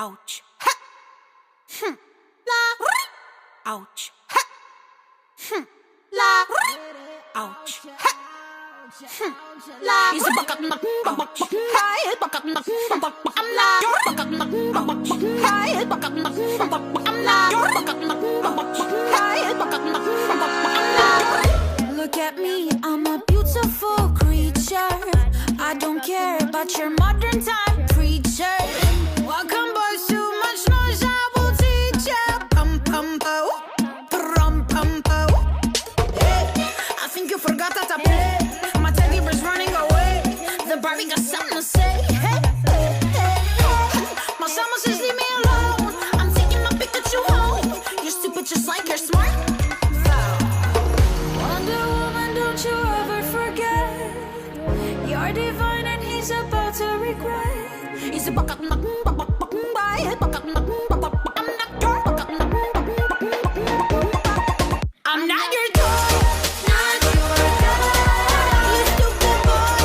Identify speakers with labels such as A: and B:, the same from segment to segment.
A: ouch, ha, la, ouch, ha, la, ouch, ha, la. Is a bucket, I'm
B: Look at me, I'm a beautiful creature. I don't care about your modern time preacher. Welcome boys, too much noise, I will teach ya. Pum pum po, pum pum po. Hey, I think you forgot that I play. My teddy bear's running away. The Barbie got something to say. Hey, hey, hey, hey. My summer says leave me alone. I'm taking my Pikachu home. You're stupid just like you're smart. Wonder Woman, don't you ever forget. You're divine and he's about to regret. He's a bucket, I'm not your I'm not your toy, not your toy. You stupid boy,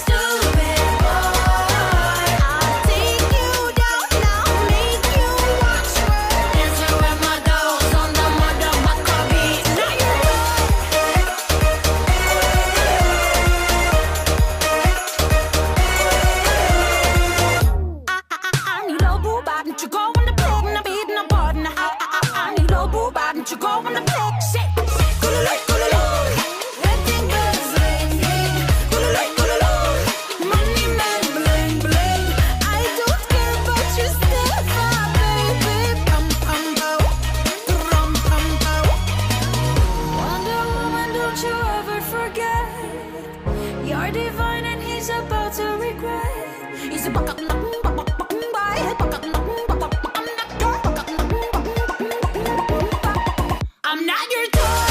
B: stupid boy. I'll take you down now, make you watch me. Dancing with my dolls on the motherfucker beat. Not your I need a boo bop, don't you go on the plug, and I'm beating a button. I need a boo bop, don't you go on the plug. Shit, red thing goes ring ring. Money man bling bling. I don't care about your stuff, baby. Pum pum po, pum pum po. Wonder Woman, don't you ever forget. You're divine and he's about to regret. He's a bucket, I'm not your toy,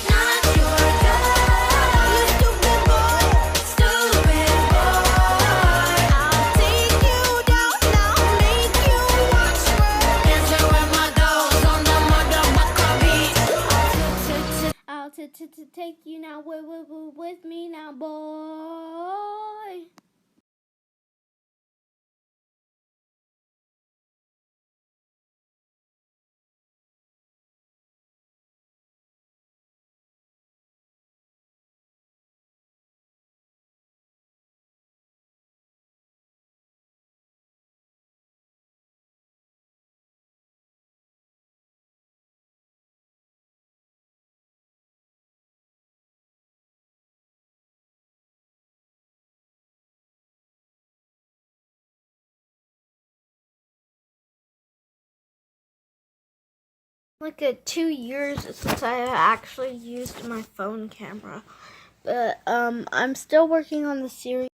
B: not your toy. You stupid boy, stupid boy. I'll take you down now, make you watch me. Dancing with my dolls on the motherfucker beat.
C: I'll take you now with me now, boy. Like 2 years since I actually used my phone camera, but I'm still working on the series.